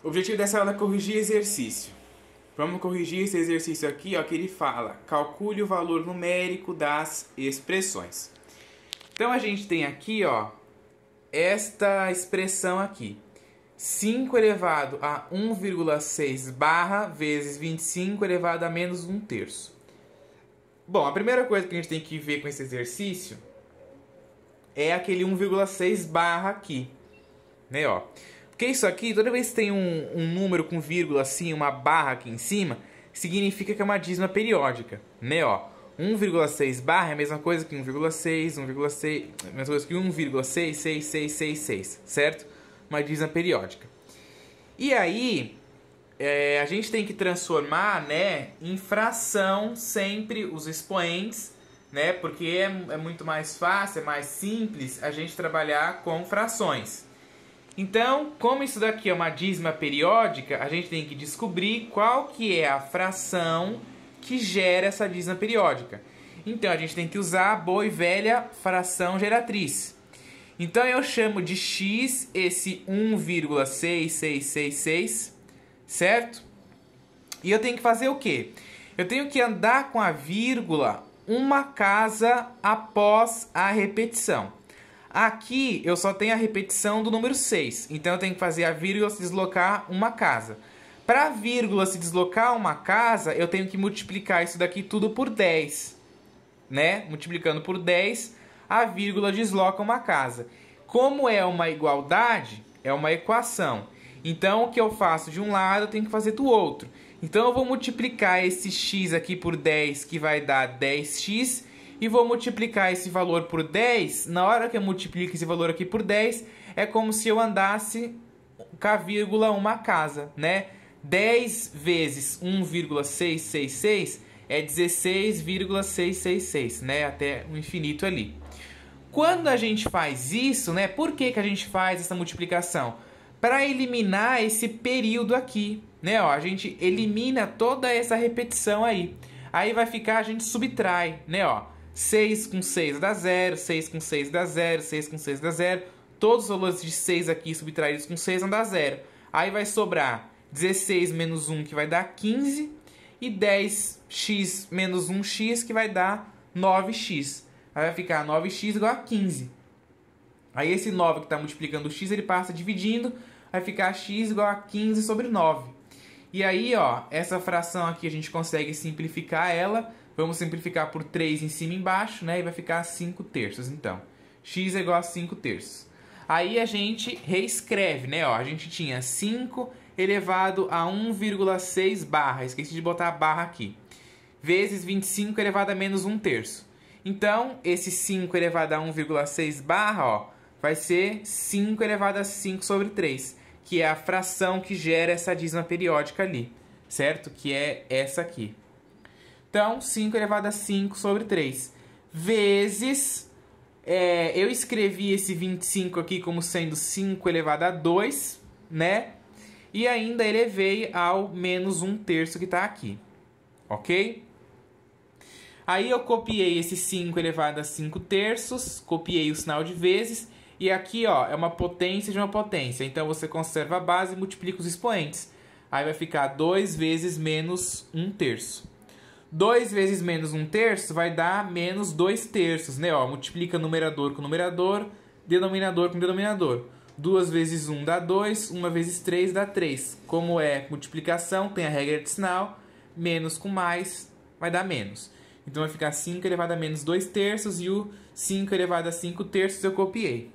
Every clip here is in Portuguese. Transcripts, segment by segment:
O objetivo dessa aula é corrigir exercício. Vamos corrigir esse exercício aqui, ó, que ele fala: calcule o valor numérico das expressões. Então a gente tem aqui, ó, esta expressão aqui. 5 elevado a 1,6 barra vezes 25 elevado a menos 1/3. Bom, a primeira coisa que a gente tem que ver com esse exercício é aquele 1,6 barra aqui, né, ó. Porque isso aqui, toda vez que tem um número com vírgula assim, uma barra aqui em cima, significa que é uma dízima periódica, né, ó. 1,6 barra é a mesma coisa que 1,6, 1,6, a mesma coisa que 1,66666, certo? Uma dízima periódica. E aí, a gente tem que transformar, né, em fração sempre os expoentes, né, porque é muito mais fácil, é mais simples a gente trabalhar com frações. Então, como isso daqui é uma dízima periódica, a gente tem que descobrir qual que é a fração que gera essa dízima periódica. Então, a gente tem que usar a boa e velha fração geratriz. Então, eu chamo de x esse 1,6666, certo? E eu tenho que fazer o quê? Eu tenho que andar com a vírgula uma casa após a repetição. Aqui eu só tenho a repetição do número 6, então eu tenho que fazer a vírgula se deslocar uma casa. Para a vírgula se deslocar uma casa, eu tenho que multiplicar isso daqui tudo por 10. Né? Multiplicando por 10, a vírgula desloca uma casa. Como é uma igualdade, é uma equação. Então, o que eu faço de um lado, eu tenho que fazer do outro. Então, eu vou multiplicar esse x aqui por 10, que vai dar 10x. E vou multiplicar esse valor por 10. Na hora que eu multiplico esse valor aqui por 10, é como se eu andasse com a vírgula uma casa, né? 10 vezes 1,666 é 16,666, né? Até o infinito ali. Quando a gente faz isso, né? Por que a gente faz essa multiplicação? Para eliminar esse período aqui, né? Ó, a gente elimina toda essa repetição aí. Aí vai ficar, a gente subtrai, né? Ó, 6 com 6 dá 0, 6 com 6 dá 0, 6 com 6 dá 0. Todos os valores de 6 aqui subtraídos com 6 vão dar 0. Aí vai sobrar 16 menos 1, que vai dar 15. E 10x menos 1x, que vai dar 9x. Aí vai ficar 9x igual a 15. Aí esse 9 que está multiplicando o x, ele passa dividindo. Vai ficar x igual a 15 sobre 9. E aí, ó, essa fração aqui a gente consegue simplificar ela. Vamos simplificar por 3 em cima e embaixo, né? E vai ficar 5/3, então. X é igual a 5/3. Aí a gente reescreve, né? Ó, a gente tinha 5 elevado a 1,6 barra. Esqueci de botar a barra aqui. Vezes 25 elevado a menos 1/3. Então, esse 5 elevado a 1,6 barra, ó, vai ser 5 elevado a 5 sobre 3. Que é a fração que gera essa dízima periódica ali, certo? Que é essa aqui. Então, 5 elevado a 5 sobre 3. Vezes, eu escrevi esse 25 aqui como sendo 5 elevado a 2, né? E ainda elevei ao menos 1/3 que está aqui, ok? Aí eu copiei esse 5 elevado a 5/3, copiei o sinal de vezes. E aqui, ó, é uma potência de uma potência. Então, você conserva a base e multiplica os expoentes. Aí vai ficar 2 vezes menos 1/3. 2 vezes menos 1/3 vai dar menos 2/3, né? Ó, multiplica numerador com numerador, denominador com denominador. 2 vezes 1 dá 2, 1 vezes 3 dá 3. Como é multiplicação, tem a regra de sinal, menos com mais vai dar menos. Então, vai ficar 5 elevado a menos 2/3 e o 5 elevado a 5/3 eu copiei.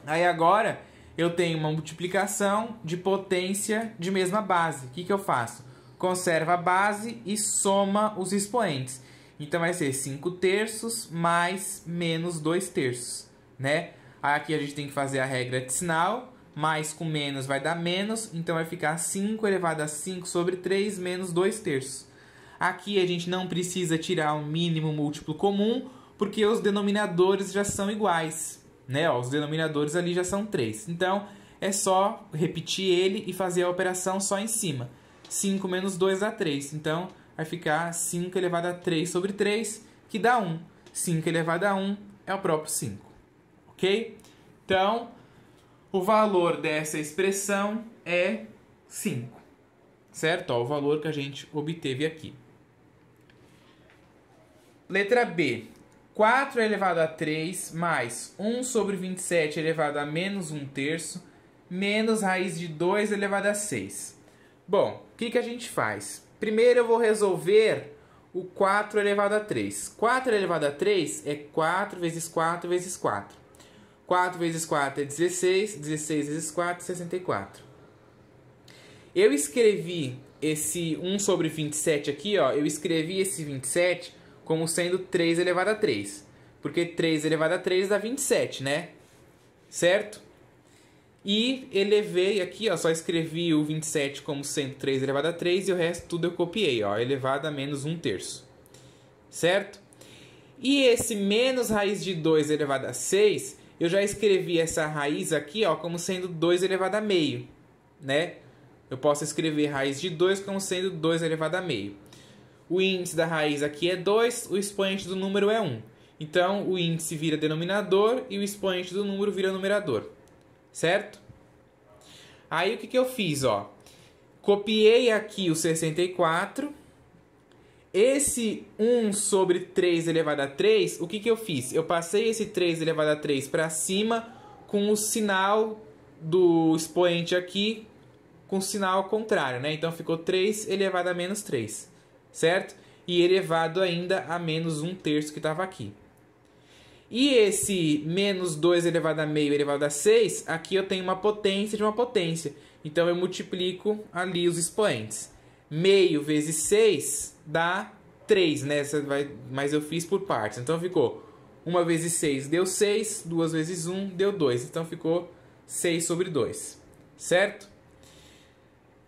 Aí agora eu tenho uma multiplicação de potência de mesma base. O que eu faço? Conserva a base e soma os expoentes. Então vai ser 5/3 mais menos 2/3, né? Aí aqui a gente tem que fazer a regra de sinal. Mais com menos vai dar menos. Então vai ficar 5 elevado a 5 sobre 3 menos 2/3. Aqui a gente não precisa tirar o mínimo múltiplo comum, porque os denominadores já são iguais. Né? Ó, os denominadores ali já são 3. Então, é só repetir ele e fazer a operação só em cima. 5 menos 2 dá 3. Então, vai ficar 5 elevado a 3 sobre 3, que dá 1. 5 elevado a 1 é o próprio 5. Ok? Então, o valor dessa expressão é 5. Certo? Ó, o valor que a gente obteve aqui. Letra B. 4 elevado a 3 mais 1 sobre 27 elevado a menos 1/3 menos raiz de 2 elevado a 6. Bom, o que a gente faz? Primeiro eu vou resolver o 4 elevado a 3. 4 elevado a 3 é 4 vezes 4 vezes 4. 4 vezes 4 é 16, 16 vezes 4 é 64. Eu escrevi esse 1 sobre 27 aqui, ó, eu escrevi esse 27 como sendo 3 elevado a 3. Porque 3 elevado a 3 dá 27, né? Certo? E elevei aqui, ó, só escrevi o 27 como sendo 3 elevado a 3 e o resto tudo eu copiei, ó, elevado a menos 1/3. Certo? E esse menos raiz de 2 elevado a 6, eu já escrevi essa raiz aqui, ó, como sendo 2 elevado a meio, né? Eu posso escrever raiz de 2 como sendo 2 elevado a meio. O índice da raiz aqui é 2, o expoente do número é 1. Então, o índice vira denominador e o expoente do número vira numerador. Certo? Aí, o que eu fiz? Ó? Copiei aqui o 64. Esse 1 sobre 3 elevado a 3, o que eu fiz? Eu passei esse 3 elevado a 3 para cima com o sinal do expoente aqui, com o sinal contrário, né? Então, ficou 3 elevado a menos 3. Certo? E elevado ainda a menos 1/3 que estava aqui. E esse menos 2 elevado a meio elevado a 6, aqui eu tenho uma potência de uma potência. Então eu multiplico ali os expoentes. Meio vezes 6 dá 3, né? Mas eu fiz por partes. Então ficou 1 vezes 6 deu 6, 2 vezes 1 deu 2. Então ficou 6 sobre 2. Certo?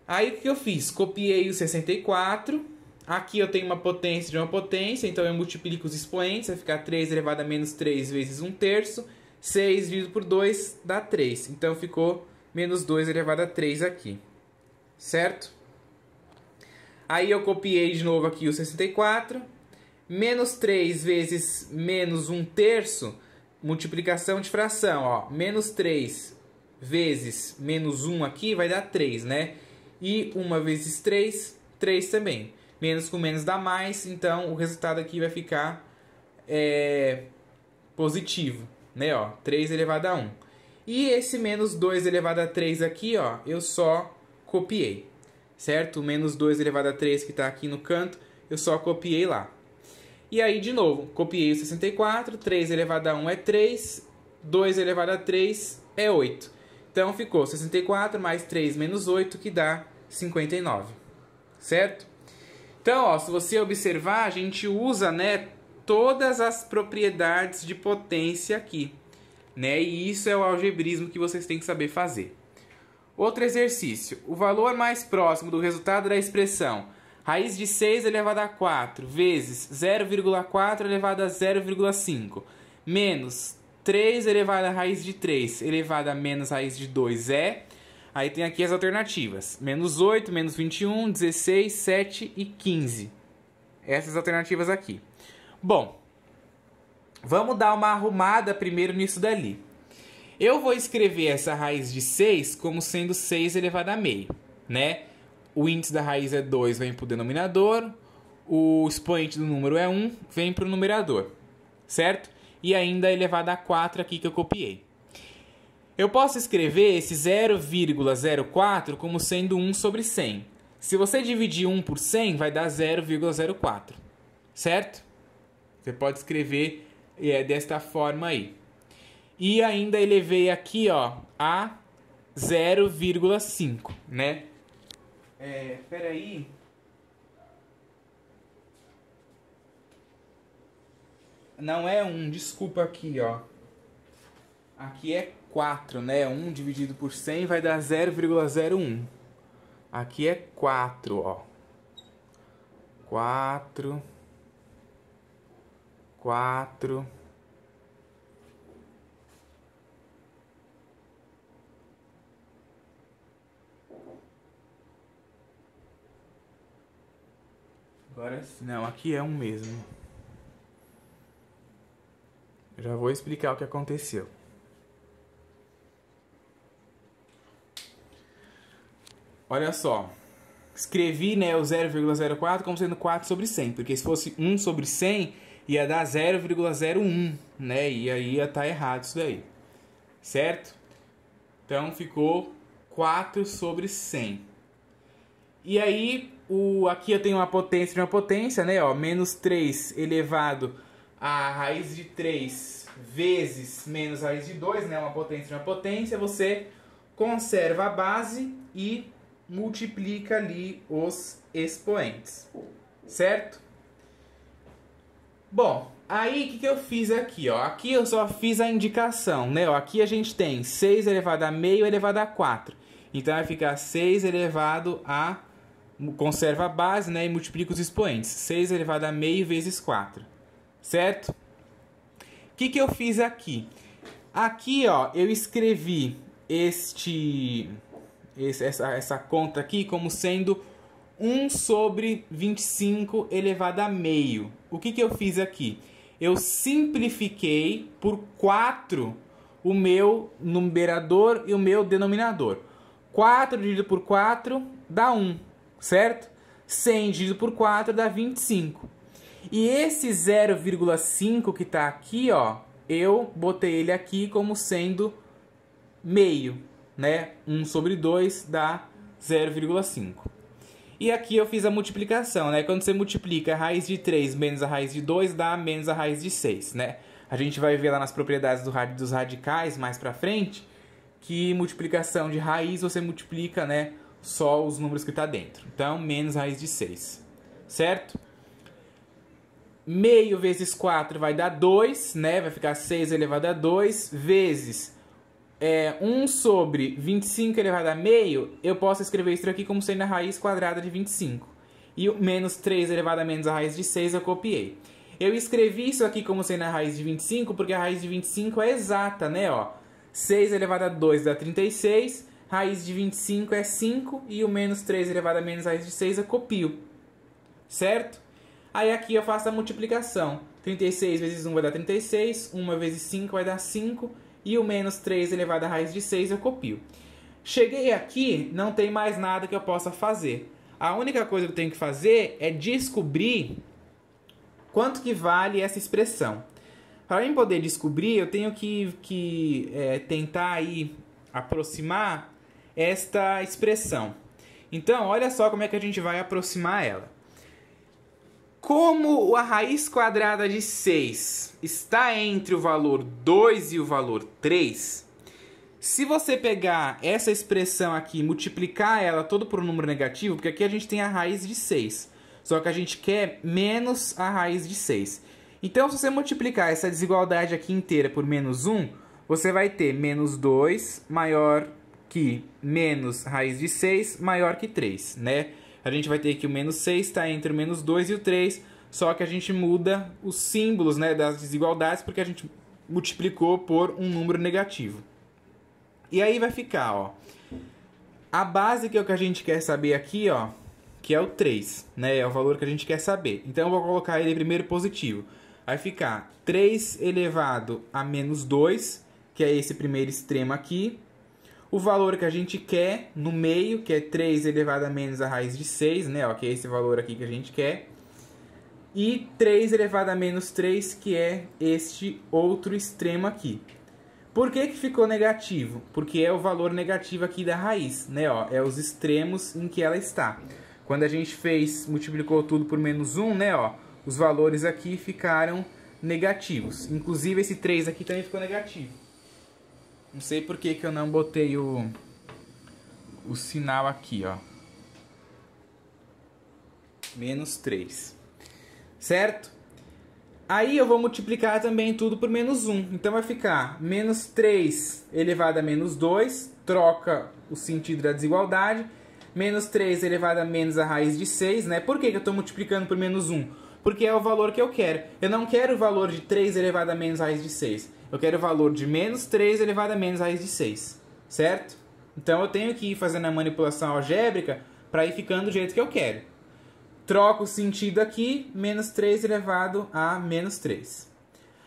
Aí o que eu fiz? Copiei o 64. Aqui eu tenho uma potência de uma potência, então eu multiplico os expoentes, vai ficar 3 elevado a menos 3 vezes 1/3. 6 dividido por 2 dá 3. Então ficou menos 2 elevado a 3 aqui. Certo? Aí eu copiei de novo aqui o 64. Menos 3 vezes menos 1/3, multiplicação de fração. Ó. Menos 3 vezes menos 1 aqui vai dar 3, né? E 1 vezes 3, 3 também. Menos com menos dá mais, então o resultado aqui vai ficar positivo, né? Ó, 3 elevado a 1. E esse menos 2 elevado a 3 aqui, ó, eu só copiei, certo? O menos 2 elevado a 3 que está aqui no canto, eu só copiei lá. E aí, de novo, copiei o 64, 3 elevado a 1 é 3, 2 elevado a 3 é 8. Então ficou 64 mais 3 menos 8, que dá 59, certo? Então, ó, se você observar, a gente usa, né, todas as propriedades de potência aqui, né? E isso é o algebrismo que vocês têm que saber fazer. Outro exercício. O valor mais próximo do resultado da expressão raiz de 6 elevado a 4 vezes 0,4 elevado a 0,5 menos 3 elevado a raiz de 3 elevado a menos raiz de 2 é... Aí tem aqui as alternativas. Menos 8, menos 21, 16, 7 e 15. Essas alternativas aqui. Bom, vamos dar uma arrumada primeiro nisso dali. Eu vou escrever essa raiz de 6 como sendo 6 elevado a meio, né? O índice da raiz é 2, vem para o denominador. O expoente do número é 1, vem para o numerador. Certo? E ainda elevado a 4 aqui que eu copiei. Eu posso escrever esse 0,04 como sendo 1 sobre 100. Se você dividir 1 por 100, vai dar 0,04. Certo? Você pode escrever desta forma aí. E ainda elevei aqui, ó, a 0,5, né? Espera aí. Não é 1, desculpa aqui, ó. Aqui é 4, né? 1 dividido por 100 vai dar 0,01. Aqui é 4, ó. 4. Agora não, aqui é 1 mesmo. Eu já vou explicar o que aconteceu. olha só. Escrevi, né, o 0,04 como sendo 4 sobre 100, porque se fosse 1 sobre 100, ia dar 0,01, né, e aí ia estar errado isso daí, certo? Então ficou 4 sobre 100. E aí, aqui eu tenho uma potência de uma potência, né, ó, menos 3 elevado a raiz de 3 vezes menos raiz de 2, né, uma potência de uma potência, você conserva a base e multiplica ali os expoentes, certo? Bom, aí o que eu fiz aqui, ó? Aqui eu só fiz a indicação, né? Ó, aqui a gente tem 6 elevado a meio elevado a 4. Então vai ficar 6 elevado a... Conserva a base, né? E multiplica os expoentes. 6 elevado a meio vezes 4. Certo? O que eu fiz aqui? Aqui, ó, eu escrevi essa conta aqui como sendo 1 sobre 25 elevado a meio. O que eu fiz aqui? Eu simplifiquei por 4 o meu numerador e o meu denominador. 4 dividido por 4 dá 1, certo? 100 dividido por 4 dá 25. E esse 0,5 que está aqui, ó, eu botei ele aqui como sendo meio, né? 1 sobre 2 dá 0,5. E aqui eu fiz a multiplicação, né? Quando você multiplica a raiz de 3 menos a raiz de 2, dá menos a raiz de 6, né? A gente vai ver lá nas propriedades dos radicais, mais pra frente, que multiplicação de raiz você multiplica, né, só os números que tá dentro. Então, menos raiz de 6, certo? Meio vezes 4 vai dar 2, né? Vai ficar 6 elevado a 2, vezes 1 sobre 25 elevado a meio, eu posso escrever isso aqui como sendo a raiz quadrada de 25. E o menos 3 elevado a menos a raiz de 6 eu copiei. Eu escrevi isso aqui como sendo a raiz de 25 porque a raiz de 25 é exata, né? Ó, 6 elevado a 2 dá 36, raiz de 25 é 5 e o menos 3 elevado a menos a raiz de 6 eu copio. Certo? Aí aqui eu faço a multiplicação. 36 vezes 1 vai dar 36, 1 vezes 5 vai dar 5 e o menos 3 elevado a raiz de 6 eu copio. Cheguei aqui, não tem mais nada que eu possa fazer. A única coisa que eu tenho que fazer é descobrir quanto que vale essa expressão. Para mim poder descobrir, eu tenho que tentar aí aproximar esta expressão. Então, olha só como é que a gente vai aproximar ela. Como a raiz quadrada de 6 está entre o valor 2 e o valor 3, se você pegar essa expressão aqui e multiplicar ela todo por um número negativo, porque aqui a gente tem a raiz de 6, só que a gente quer menos a raiz de 6. Então, se você multiplicar essa desigualdade aqui inteira por menos 1, você vai ter menos 2 maior que menos raiz de 6 maior que 3, né? A gente vai ter que o menos 6 está entre o menos 2 e o 3, só que a gente muda os símbolos, né, das desigualdades porque a gente multiplicou por um número negativo. E aí vai ficar, ó, a base que é o que a gente quer saber aqui, ó, que é o 3, né, é o valor que a gente quer saber. Então eu vou colocar ele primeiro positivo. Vai ficar 3 elevado a menos 2, que é esse primeiro extremo aqui. O valor que a gente quer no meio, que é 3 elevado a menos a raiz de 6, né? Ó, que é esse valor aqui que a gente quer. E 3 elevado a menos 3, que é este outro extremo aqui. Por que ficou negativo? Porque é o valor negativo aqui da raiz, né? Ó, é os extremos em que ela está. Quando a gente multiplicou tudo por menos 1, né? Ó, os valores aqui ficaram negativos. Inclusive esse 3 aqui também ficou negativo. Não sei por que eu não botei o sinal aqui, ó. Menos 3. Certo? Aí eu vou multiplicar também tudo por menos 1. Então vai ficar menos 3 elevado a menos 2. Troca o sentido da desigualdade. Menos 3 elevado a menos a raiz de 6, né? Por que eu estou multiplicando por menos 1? Porque é o valor que eu quero. Eu não quero o valor de 3 elevado a menos a raiz de 6. Eu quero o valor de menos 3 elevado a menos raiz de 6, certo? Então eu tenho que ir fazendo a manipulação algébrica para ir ficando do jeito que eu quero. Troco o sentido aqui, menos 3 elevado a menos 3.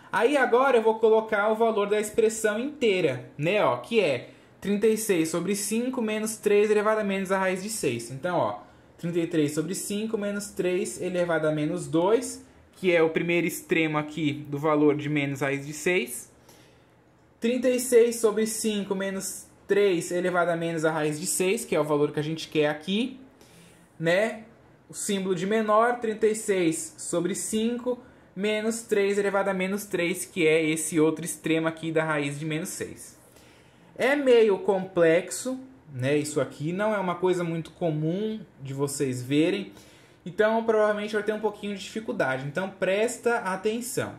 Aí agora eu vou colocar o valor da expressão inteira, né? Ó, que é 36 sobre 5 menos 3 elevado a menos a raiz de 6. Então, ó, 33 sobre 5 menos 3 elevado a menos 2, que é o primeiro extremo aqui do valor de menos raiz de 6. 36 sobre 5 menos 3 elevado a menos a raiz de 6, que é o valor que a gente quer aqui, né? O símbolo de menor, 36 sobre 5 menos 3 elevado a menos 3, que é esse outro extremo aqui da raiz de menos 6. É meio complexo, né? Isso aqui não é uma coisa muito comum de vocês verem, então provavelmente vai ter um pouquinho de dificuldade. Então presta atenção.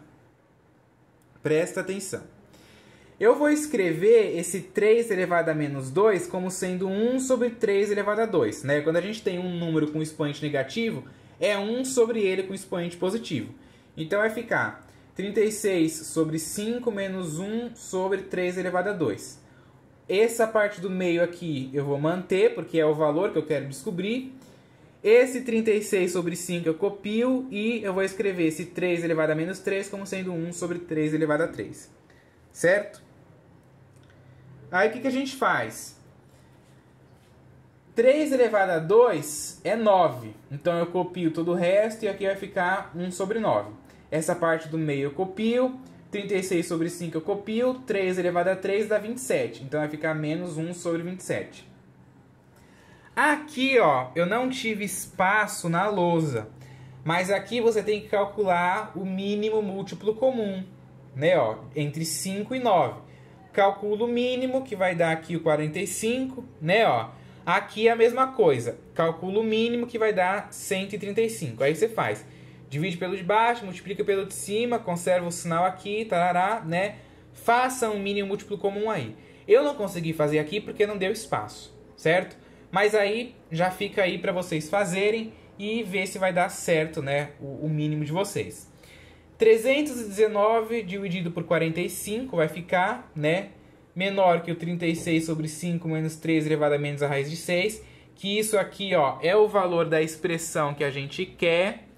Presta atenção. Eu vou escrever esse 3 elevado a menos 2 como sendo 1 sobre 3 elevado a 2. Né? Quando a gente tem um número com expoente negativo, é 1 sobre ele com expoente positivo. Então vai ficar 36 sobre 5 menos 1 sobre 3 elevado a 2. Essa parte do meio aqui eu vou manter, porque é o valor que eu quero descobrir. Esse 36 sobre 5 eu copio e eu vou escrever esse 3 elevado a menos 3 como sendo 1 sobre 3 elevado a 3. Certo? Aí o que a gente faz? 3 elevado a 2 é 9. Então eu copio todo o resto e aqui vai ficar 1 sobre 9. Essa parte do meio eu copio. 36 sobre 5 eu copio, 3 elevado a 3 dá 27. Então vai ficar menos 1 sobre 27. Aqui, ó, eu não tive espaço na lousa. Mas aqui você tem que calcular o mínimo múltiplo comum, né, ó, entre 5 e 9. Calculo o mínimo, que vai dar aqui o 45, né, ó. Aqui é a mesma coisa. Calculo o mínimo, que vai dar 135. Aí você faz. Divide pelo de baixo, multiplica pelo de cima, conserva o sinal aqui, tarará, né? Faça um mínimo múltiplo comum aí. Eu não consegui fazer aqui porque não deu espaço, certo? Mas aí já fica aí para vocês fazerem e ver se vai dar certo, né? O mínimo de vocês. 319 dividido por 45 vai ficar, né? Menor que o 36 sobre 5 menos 3 elevado a menos a raiz de 6. Que isso aqui, ó, é o valor da expressão que a gente quer.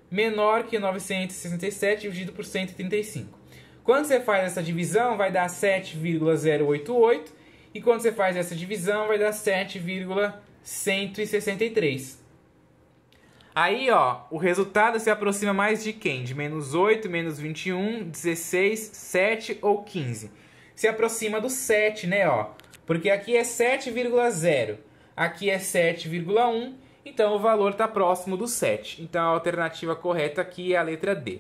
Menor que 967 dividido por 135. Quando você faz essa divisão, vai dar 7,088. E quando você faz essa divisão, vai dar 7,163. Aí, ó, o resultado se aproxima mais de quem? De menos 8, menos 21, 16, 7 ou 15? Se aproxima do 7, né, ó? Porque aqui é 7,0. Aqui é 7,1. Então, o valor está próximo do 7. Então, a alternativa correta aqui é a letra D.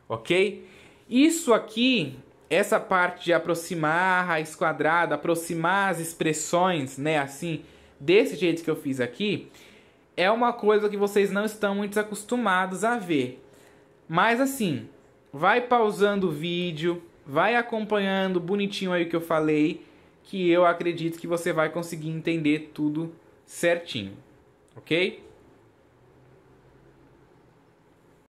Ok? Isso aqui, essa parte de aproximar a raiz quadrada, aproximar as expressões, né, assim, desse jeito que eu fiz aqui, é uma coisa que vocês não estão muito acostumados a ver. Mas, assim, vai pausando o vídeo, vai acompanhando bonitinho aí o que eu falei, que eu acredito que você vai conseguir entender tudo certinho. Ok?